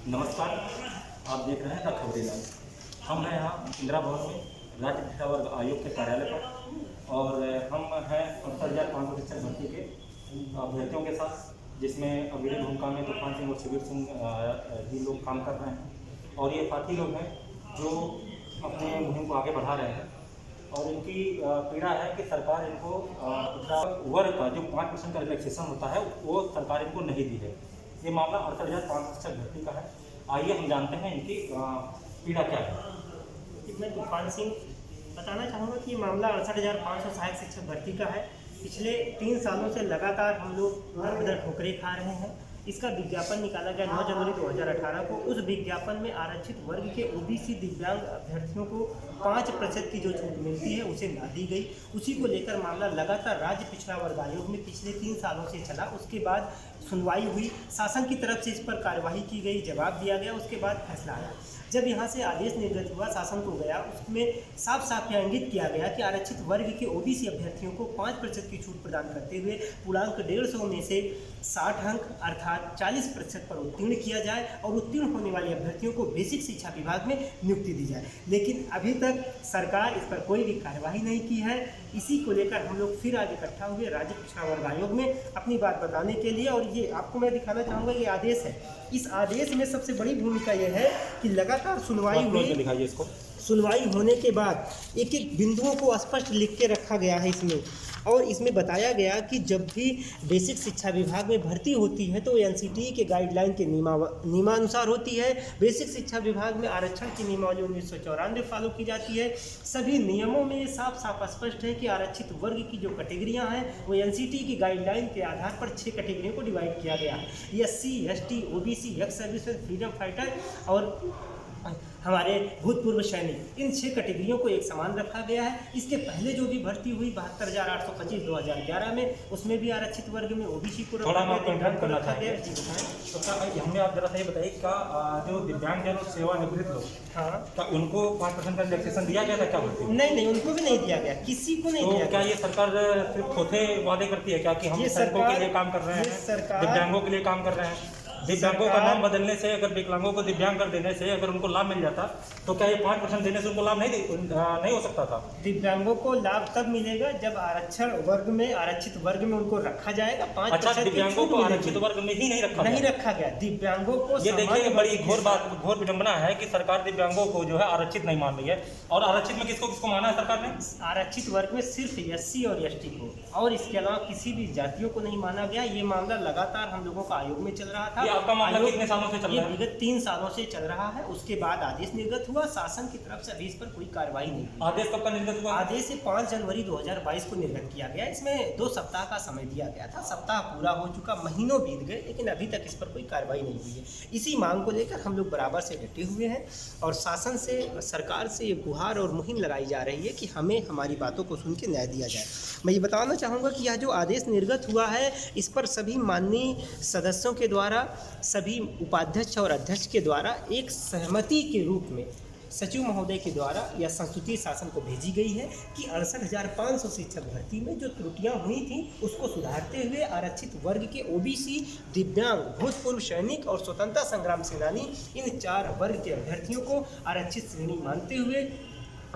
नमस्कार, आप देख रहे हैं द खबरी लाइव। हम हैं यहाँ इंदिरा भवन में राज्य पिछड़ा वर्ग आयोग के कार्यालय पर और हम हैं 68,500 शिक्षक भर्ती के अभ्यर्थियों के साथ, जिसमें अग्रणी भूमिका में तूफान सिंह और शिविर सिंह जी लोग काम कर रहे हैं और ये साथी लोग हैं जो अपने मुहिम को आगे बढ़ा रहे हैं। और इनकी पीड़ा है कि सरकार इनको पिछड़ा वर्ग का जो 5% का रिलैक्सेशन होता है वो सरकार इनको नहीं दी है। ये मामला 68,500 शिक्षक भर्ती का है। आइए हम जानते हैं इनकी पीड़ा क्या है। मैं तूफान सिंह बताना चाहूँगा कि ये मामला 68,500 सहायक शिक्षक भर्ती का है। पिछले 3 सालों से लगातार हम लोग दर बदर ठोकरें खा रहे हैं। इसका विज्ञापन निकाला गया 9 जनवरी 2018 को। उस विज्ञापन में आरक्षित वर्ग के ओबीसी दिव्यांग अभ्यर्थियों को 5% की जो छूट मिलती है उसे ना दी गई। उसी को लेकर मामला लगातार राज्य पिछड़ा वर्ग आयोग में पिछले 3 सालों से चला। उसके बाद सुनवाई हुई, शासन की तरफ से इस पर कार्यवाही की गई, जवाब दिया गया, उसके बाद फैसला आया। जब यहाँ से आदेश निर्गत हुआ, शासन को गया, उसमें साफ साफ यह इंगित किया गया कि आरक्षित वर्ग के ओबीसी अभ्यर्थियों को 5% की छूट प्रदान करते हुए पूर्णांक 150 में से 60 अंक अर्थात 40% पर उत्तीर्ण किया जाए और उत्तीर्ण होने वाले अभ्यर्थियों को बेसिक शिक्षा विभाग में नियुक्ति दी जाए। लेकिन अभी तक सरकार इस पर कोई भी कार्यवाही नहीं की है। इसी को लेकर हम लोग फिर आज इकट्ठा हुए राज्य पिछड़ा वर्ग आयोग में अपनी बात बताने के लिए। और ये आपको मैं दिखाना चाहूँगा, ये आदेश है। इस आदेश में सबसे बड़ी भूमिका यह है कि लगातार सुनवाई हुई, दिखाइए इसको। सुनवाई होने के बाद एक एक बिंदुओं को स्पष्ट लिख के रखा गया है इसमें। और इसमें बताया गया कि जब भी बेसिक शिक्षा विभाग में भर्ती होती है तो एनसीटी के गाइडलाइन के नियमानुसार होती है। बेसिक शिक्षा विभाग में आरक्षण की नियमावली 1994 फॉलो की जाती है। सभी नियमों में साफ साफ स्पष्ट है कि आरक्षित वर्ग की जो कैटेगरियां हैं वो एनसीटी की गाइडलाइन के आधार पर 6 कैटेगरियों को डिवाइड किया गया है। SC, ST, OBC, ex serviceman, freedom fighter और हमारे भूतपूर्व सैनिक, इन 6 कैटेगरियों को एक समान रखा गया है। इसके पहले जो भी भर्ती हुई 72,825 2011 में, उसमें भी आरक्षित वर्ग में ओबीसी को थोड़ा मैं कंटेंट करना रखा गया। चाहिए। तो क्या हमें आप जरा सा ये बताइए, क्या जो दिव्यांग जन सेवानिवृत्त लोग, हाँ, क्या उनको 5% का रिलैक्सेशन दिया गया था क्या भर्ती? नहीं, उनको भी नहीं दिया गया, किसी को नहीं दिया तो क्या गया। ये सरकार सिर्फ थोथे वादे करती है क्या कि हम सड़कों के लिए काम कर रहे हैं, दिव्यांगों के लिए काम कर रहे हैं? दिव्यांगों का नाम बदलने से, अगर विकलांगों को दिव्यांग कर देने से अगर उनको लाभ मिल जाता तो क्या ये 5% देने से उनको लाभ नहीं हो सकता था? दिव्यांगों को लाभ तब मिलेगा जब आरक्षण वर्ग में, आरक्षित वर्ग में उनको रखा जाएगा। 5% अच्छा, दिव्यांगों को आरक्षित वर्ग में ही नहीं रखा गया। दिव्यांगों को, ये देखिए बड़ी घोर विडंबना है कि सरकार दिव्यांगों को जो है आरक्षित नहीं मान रही है। और आरक्षित में किसको माना है सरकार ने? आरक्षित वर्ग में सिर्फ एससी और एसटी को, और इसके अलावा किसी भी जातियों को नहीं माना गया। ये मामला लगातार हम लोगों का आयोग में चल रहा था। आपका मामला कितने सालों से चल रहा है? ये विगत 3 सालों से चल रहा है। उसके बाद आदेश निर्गत हुआ, शासन की तरफ से अभी इस पर कोई कार्रवाई नहीं हुई। आदेश कब का निर्गत हुआ? आदेश 5 जनवरी 2022 को निर्गत किया गया। इसमें 2 सप्ताह का समय दिया गया था। सप्ताह पूरा हो चुका, महीनों बीत गए, लेकिन अभी तक इस पर कोई कार्रवाई नहीं हुई है। इसी मांग को लेकर हम लोग बराबर से डटे हुए हैं और शासन से, सरकार से ये गुहार और मुहिम लगाई जा रही है कि हमें हमारी बातों को सुन के न्याय दिया जाए। मैं ये बताना चाहूँगा कि यह जो आदेश निर्गत हुआ है, इस पर सभी माननीय सदस्यों के द्वारा, सभी उपाध्यक्ष और अध्यक्ष के द्वारा एक सहमति के रूप में सचिव महोदय के द्वारा यह संस्तुति शासन को भेजी गई है कि 68,500 शिक्षक भर्ती में जो त्रुटियां हुई थी उसको सुधारते हुए आरक्षित वर्ग के ओबीसी, दिव्यांग, भूतपूर्व सैनिक और स्वतंत्रता संग्राम सेनानी, इन 4 वर्ग के अभ्यर्थियों को आरक्षित श्रेणी मानते हुए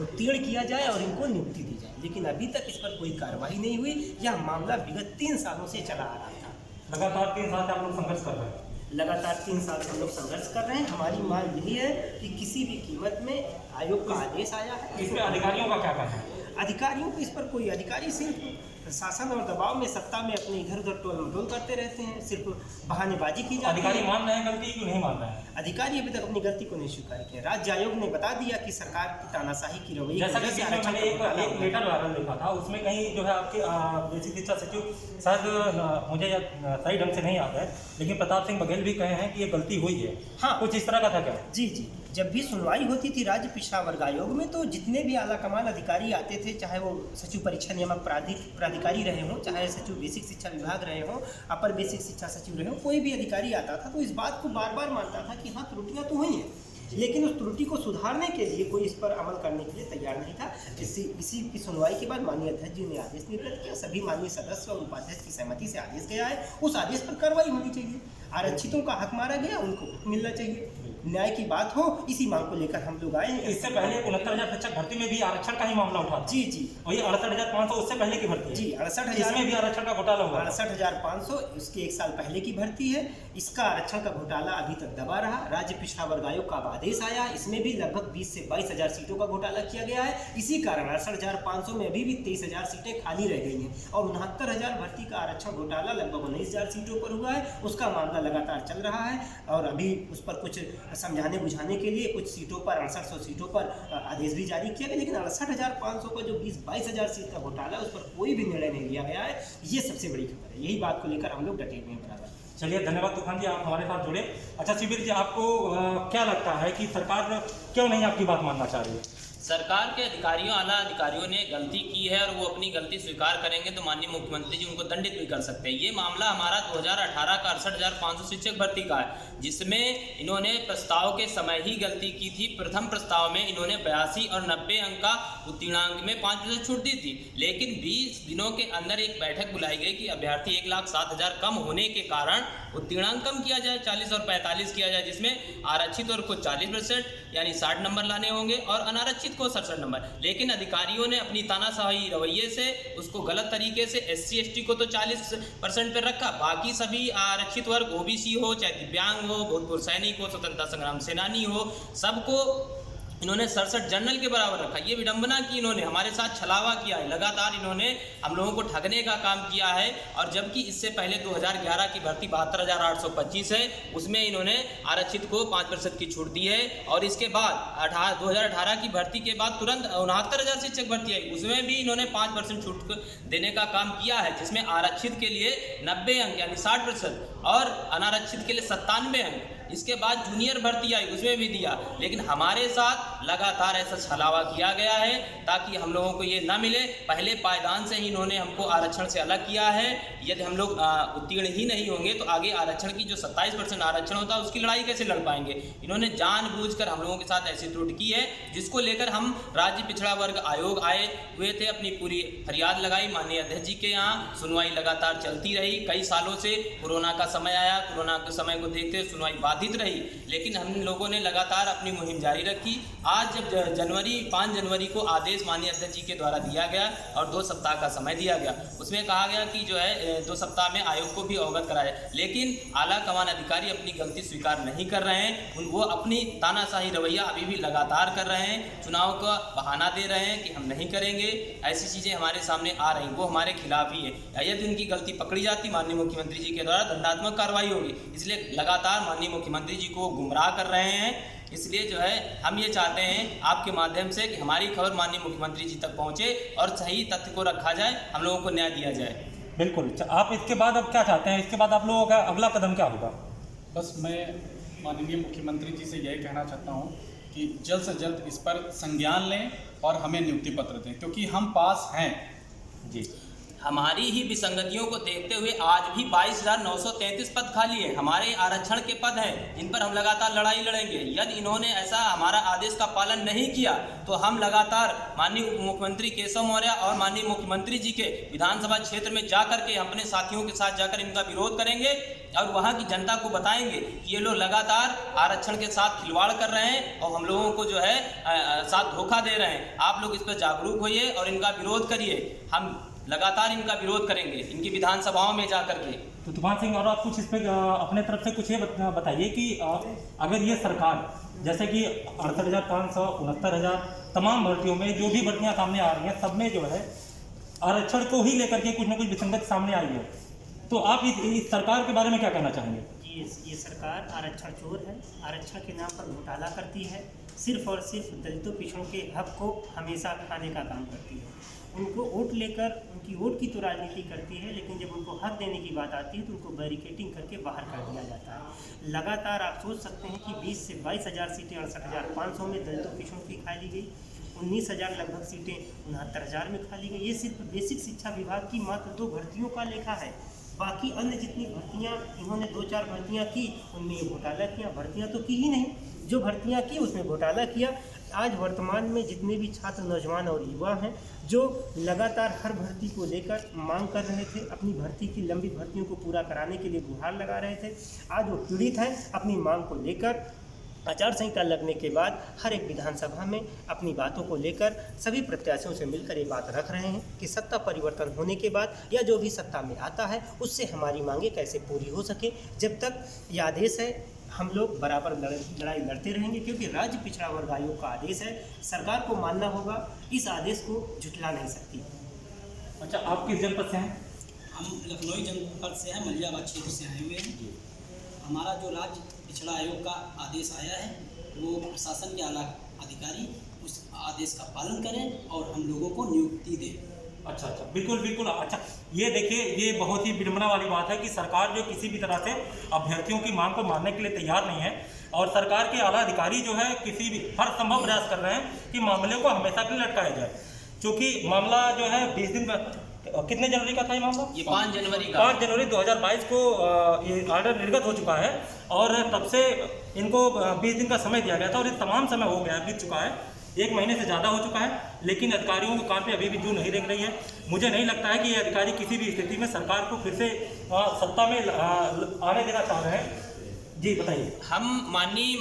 उत्तीर्ण किया जाए और इनको नियुक्ति दी जाए। लेकिन अभी तक इस पर कोई कार्रवाई नहीं हुई। यह मामला विगत 3 सालों से चला आ रहा था। लगातार 3 साल से आप लोग संघर्ष कर रहे हैं। लगातार 3 साल से हम लोग संघर्ष कर रहे हैं। हमारी मांग यही है कि किसी भी कीमत में आयोग का आदेश आया है। इसमें अधिकारियों का क्या कहना है? अधिकारियों को इस पर कोई, अधिकारी सिर्फ शासन और दबाव में, सत्ता में अपने इधर उधर टोल मटोल करते रहते हैं, सिर्फ बहानेबाजी की जाती है। अधिकारी मान रहे हैं गलती क्यों नहीं मान रहे हैं? अधिकारी अभी तक अपनी गलती को नहीं स्वीकार किया। राज्य आयोग ने बता दिया कि सरकार की तानाशाही की रवैये, जैसा कि मैंने एक लेटर वायरल देखा था, उसमें कहीं जो है आपके बेसिक शिक्षा सचिव, शायद मुझे सही ढंग से नहीं याद है, लेकिन प्रताप सिंह बघेल भी कहे हैं कि ये गलती हुई है। हाँ, कुछ इस तरह का था क्या? जी, जब भी सुनवाई होती थी राज्य पिछड़ा वर्ग आयोग में, तो जितने भी आला कमान अधिकारी आते थे, चाहे वो सचिव परीक्षा नियामक प्राधिकारी रहे हों, चाहे सचिव बेसिक शिक्षा विभाग रहे हों, अपर बेसिक शिक्षा सचिव रहे हों, कोई भी अधिकारी आता था तो इस बात को बार बार मानता था कि हाँ, त्रुटियां तो हुई हैं, लेकिन उस त्रुटि को सुधारने के लिए कोई इस पर अमल करने के लिए तैयार नहीं था। इसी की सुनवाई के बाद माननीय अध्यक्ष जी ने आदेश निर्गत किया। सभी माननीय सदस्य और उपाध्यक्ष की सहमति से आदेश गया है। उस आदेश पर कार्रवाई होनी चाहिए। आरक्षितों का हक मारा गया, उनको हक मिलना चाहिए, न्याय की बात हो, इसी मांग को लेकर हम लोग आए हैं। इससे पहले 69,000 शिक्षक भर्ती में भी आरक्षण का ही मामला उठा था। जी जी, वही 68,500 उससे पहले की भर्ती है। जी 68,000, इसमें भी आरक्षण का घोटाला हुआ। 68,500 उसके 1 साल पहले की भर्ती है। इसका आरक्षण का घोटाला अभी तक दबा रहा। राज्य पिछड़ा वर्ग आयोग का अब आदेश आया, इसमें भी लगभग 20 से 22,000 सीटों का घोटाला किया गया है। इसी कारण 68,500 में अभी भी 23,000 सीटें खाली रह गई हैं और 69,000 भर्ती का आरक्षण घोटाला लगभग 19,000 सीटों पर हुआ है। उसका मामला लगातार चल रहा है और अभी उस पर कुछ समझाने बुझाने के लिए कुछ सीटों पर 6800 सीटों पर आदेश भी जारी किया गया, लेकिन 68,500 का जो 20-22,000 सीट का घोटाला है उस पर कोई भी निर्णय नहीं लिया गया है। ये सबसे बड़ी खबर है। यही बात को लेकर हम लोग डटे हुए हैं बराबर। चलिए, धन्यवाद तूफान जी, आप हमारे साथ जुड़े। अच्छा शिविर जी, आपको क्या लगता है कि सरकार क्यों नहीं आपकी बात मानना चाह रही है? सरकार के अधिकारियों, आला अधिकारियों ने गलती की है और वो अपनी गलती स्वीकार करेंगे तो माननीय मुख्यमंत्री जी उनको दंडित भी कर सकते हैं। ये मामला हमारा 2018 का 68,500 शिक्षक भर्ती का है, जिसमें इन्होंने प्रस्ताव के समय ही गलती की थी। प्रथम प्रस्ताव में इन्होंने 82 और 90 अंक का उत्तीर्णांक में 5% छूट दी थी, लेकिन 20 दिनों के अंदर एक बैठक बुलाई गई कि अभ्यर्थी 1,07,000 कम होने के कारण उत्तीर्णांक कम किया जाए, 40 और 45 किया जाए, जिसमें आरक्षित वर्ग को 40% यानी 60 नंबर लाने होंगे और अनारक्षित को 67 नंबर। लेकिन अधिकारियों ने अपनी तानाशाही रवैये से उसको गलत तरीके से SC ST को तो 40% पर रखा, बाकी सभी आरक्षित वर्ग OBC हो, चाहे दिव्यांग हो, भूतपूर्व सैनिक हो, स्वतंत्रता संग्राम सेनानी हो, सबको इन्होंने 67 जनरल के बराबर रखा। ये विडंबना की, इन्होंने हमारे साथ छलावा किया है, लगातार इन्होंने हम लोगों को ठगने का काम किया है। और जबकि इससे पहले 2011 की भर्ती 72,825 है, उसमें इन्होंने आरक्षित को 5% की छूट दी है। और इसके बाद 2018 की भर्ती के बाद तुरंत 69,000 शिक्षक भर्ती आई, उसमें भी इन्होंने 5% छूट देने का काम किया है, जिसमें आरक्षित के लिए 90 अंक यानी 60% और अनारक्षित के लिए 97 अंक। इसके बाद जूनियर भर्ती आई, उसमें भी दिया, लेकिन हमारे साथ लगातार ऐसा छलावा किया गया है ताकि हम लोगों को ये ना मिले। पहले पायदान से ही इन्होंने हमको आरक्षण से अलग किया है। यदि हम लोग उत्तीर्ण ही नहीं होंगे तो आगे आरक्षण की जो 27% आरक्षण होता है उसकी लड़ाई कैसे लड़ पाएंगे। इन्होंने जानबूझकर हम लोगों के साथ ऐसी त्रुटि की है, जिसको लेकर हम राज्य पिछड़ा वर्ग आयोग आए हुए थे, अपनी पूरी फरियाद लगाई माननीय अध्यक्ष जी के यहाँ। सुनवाई लगातार चलती रही कई सालों से। कोरोना का समय आया, कोरोना के समय को देखते सुनवाई बाधित रही, लेकिन हम लोगों ने लगातार अपनी मुहिम जारी रखी। आज जब 5 जनवरी को आदेश माननीय अध्यक्ष जी के द्वारा दिया गया और 2 सप्ताह का समय दिया गया, उसमें कहा गया कि जो है 2 सप्ताह में आयोग को भी अवगत कराया, लेकिन आला कमान अधिकारी अपनी गलती स्वीकार नहीं कर रहे हैं। वो अपनी तानाशाही रवैया अभी भी लगातार कर रहे हैं, चुनाव का बहाना दे रहे हैं कि हम नहीं करेंगे। ऐसी चीज़ें हमारे सामने आ रही, वो हमारे खिलाफ ही है। यदि उनकी गलती पकड़ी जाती, माननीय मुख्यमंत्री जी के द्वारा दंडात्मक कार्रवाई होगी। इसलिए लगातार माननीय मुख्यमंत्री जी को गुमराह कर रहे हैं। इसलिए जो है हम ये चाहते हैं आपके माध्यम से कि हमारी खबर माननीय मुख्यमंत्री जी तक पहुंचे और सही तथ्य को रखा जाए, हम लोगों को न्याय दिया जाए। बिल्कुल। आप इसके बाद अब क्या चाहते हैं? इसके बाद आप लोगों का अगला कदम क्या होगा? बस मैं माननीय मुख्यमंत्री जी से यही कहना चाहता हूँ कि जल्द से जल्द इस पर संज्ञान लें और हमें नियुक्ति पत्र दें, क्योंकि हम पास हैं। जी, हमारी ही विसंगतियों को देखते हुए आज भी 22,933 पद खाली है, हमारे आरक्षण के पद हैं, इन पर हम लगातार लड़ाई लड़ेंगे। यदि इन्होंने ऐसा हमारा आदेश का पालन नहीं किया तो हम लगातार माननीय मुख्यमंत्री केशव मौर्य और माननीय मुख्यमंत्री जी के विधानसभा क्षेत्र में जाकर के अपने साथियों के साथ जाकर इनका विरोध करेंगे और वहाँ की जनता को बताएंगे कि ये लोग लगातार आरक्षण के साथ खिलवाड़ कर रहे हैं और हम लोगों को जो है साथ धोखा दे रहे हैं। आप लोग इस पर जागरूक होइए और इनका विरोध करिए। हम लगातार इनका विरोध करेंगे इनकी विधानसभाओं में जाकर के। तो तूफान सिंह, और आप कुछ इस पर अपने तरफ से कुछ ये बताइए कि अगर ये सरकार जैसे कि 68,500, 69,000 तमाम भर्तियों में जो भी भर्तियां सामने आ रही हैं, सब में जो है आरक्षण को ही लेकर के कुछ ना कुछ विसंगति सामने आई है, तो आप इस सरकार के बारे में क्या कहना चाहेंगे? ये सरकार आरक्षण चोर है, आरक्षण के नाम पर घोटाला करती है, सिर्फ और सिर्फ दलितों पिछड़ों के हक को हमेशा खाने का काम करती है। उनको वोट लेकर उनकी वोट की तो राजनीति करती है, लेकिन जब उनको हक देने की बात आती है तो उनको बैरिकेटिंग करके बाहर कर दिया जाता है। लगातार आप सोच सकते हैं कि 20 से 22,000 सीटें 68,500 में दलितों पिछड़ों की खाली गई, 19,000 लगभग सीटें 69,000 में खाली गई। ये सिर्फ बेसिक शिक्षा विभाग की मात्र 2 भर्तियों का लेखा है। बाकी अन्य जितनी भर्तियां इन्होंने 2-4 भर्तियां की, उनमें ये घोटाला किया। भर्तियां तो की ही नहीं, जो भर्तियां की उसमें घोटाला किया। आज वर्तमान में जितने भी छात्र, नौजवान और युवा हैं जो लगातार हर भर्ती को लेकर मांग कर रहे थे, अपनी भर्ती की लंबी भर्तियों को पूरा कराने के लिए गुहार लगा रहे थे, आज वो पीड़ित हैं। अपनी मांग को लेकर आचार संहिता लगने के बाद हर एक विधानसभा में अपनी बातों को लेकर सभी प्रत्याशियों से मिलकर ये बात रख रहे हैं कि सत्ता परिवर्तन होने के बाद या जो भी सत्ता में आता है उससे हमारी मांगें कैसे पूरी हो सके। जब तक ये आदेश है हम लोग बराबर लड़ाई लड़ते रहेंगे, क्योंकि राज्य पिछड़ा वर्ग आयोग का आदेश है, सरकार को मानना होगा, इस आदेश को झुठला नहीं सकती। अच्छा, आप किस जनपद से हैं? हम लखनऊ जनपद से हैं, मलियाबाद क्षेत्र से आए हुए हैं। हमारा जो राज्य पिछड़ा आयोग का आदेश आया है वो प्रशासन के आला अधिकारी उस आदेश का पालन करें और हम लोगों को नियुक्ति दें। अच्छा, बिल्कुल बिल्कुल। अच्छा, ये देखिए, ये बहुत ही विडंबना वाली बात है कि सरकार जो किसी भी तरह से अभ्यर्थियों की मांग को मानने के लिए तैयार नहीं है, और सरकार के आला अधिकारी जो है किसी भी हर संभव प्रयास कर रहे हैं कि मामले को हमेशा के लिए लटकाया जाए। क्योंकि मामला जो है 20 दिन कितने जनवरी का था ये मामला? ये 5 जनवरी का, 5 जनवरी 2022 को ये ऑर्डर निर्गत हो चुका है, और तब से इनको 20 दिन का समय दिया गया था, और ये तमाम समय हो गया, बीत चुका है, 1 महीने से ज़्यादा हो चुका है, लेकिन अधिकारियों के काम पे अभी भी जू नहीं रेंग रही है। मुझे नहीं लगता है कि ये अधिकारी किसी भी स्थिति में सरकार को फिर से सत्ता में आने देना चाह रहे हैं। जी बताइए। हम माननीय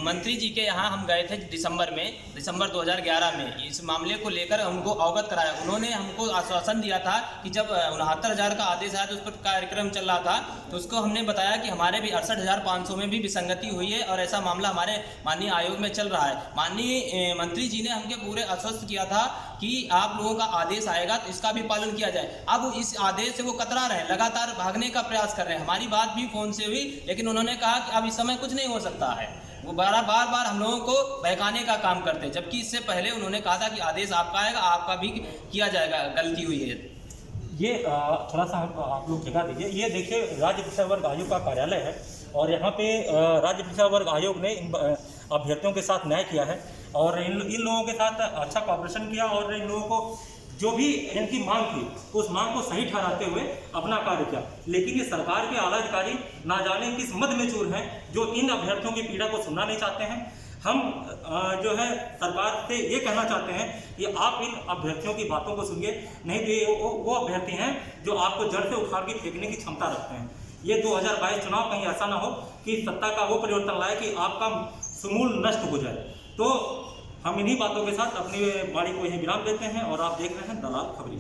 मंत्री जी के यहाँ हम गए थे दिसंबर 2011 में, इस मामले को लेकर उनको अवगत कराया। उन्होंने हमको आश्वासन दिया था कि जब 69,000 का आदेश आया तो उस पर कार्यक्रम चल रहा था, तो उसको हमने बताया कि हमारे भी 68,500 में भी विसंगति हुई है और ऐसा मामला हमारे माननीय आयोग में चल रहा है। माननीय मंत्री जी ने हमके पूरे आश्वस्त किया था कि आप लोगों का आदेश आएगा तो इसका भी पालन किया जाए। अब इस आदेश से वो कतरा रहे हैं, लगातार भागने का प्रयास कर रहे हैं। हमारी बात भी फ़ोन से हुई, लेकिन उन्होंने कहा कि अब इस समय कुछ नहीं हो सकता है। वो बार बार हम लोगों को बहकाने का काम करते हैं, जबकि इससे पहले उन्होंने कहा था कि आदेश आपका आएगा, आपका भी किया जाएगा, गलती हुई है। ये थोड़ा सा आप लोग जगह दीजिए। ये देखिए, राज्य पिछड़ा वर्ग आयोग का कार्यालय है, और यहाँ पे राज्य पिछड़ा वर्ग आयोग ने इन अभ्यर्थियों के साथ न्याय किया है, और इन लोगों के साथ अच्छा कॉपरेशन किया, और इन लोगों को जो भी इनकी मांग थी उस मांग को सही ठहराते हुए अपना कार्य किया। लेकिन ये सरकार के आला अधिकारी ना जाने किस मद में चूर हैं, जो इन अभ्यर्थियों की पीड़ा को सुनना नहीं चाहते हैं। हम जो है सरकार से ये कहना चाहते हैं कि आप इन अभ्यर्थियों की बातों को सुनिए, नहीं तो ये वो अभ्यर्थी हैं जो आपको जड़ से उखाड़ के फेंकने की क्षमता रखते हैं। ये 2022 चुनाव कहीं ऐसा ना हो कि सत्ता का वो परिवर्तन लाए कि आपका समूल नष्ट हो जाए। तो हम इन्हीं बातों के साथ अपनी वाणी को यहीं विराम देते हैं, और आप देख रहे हैं दलाल खबरी।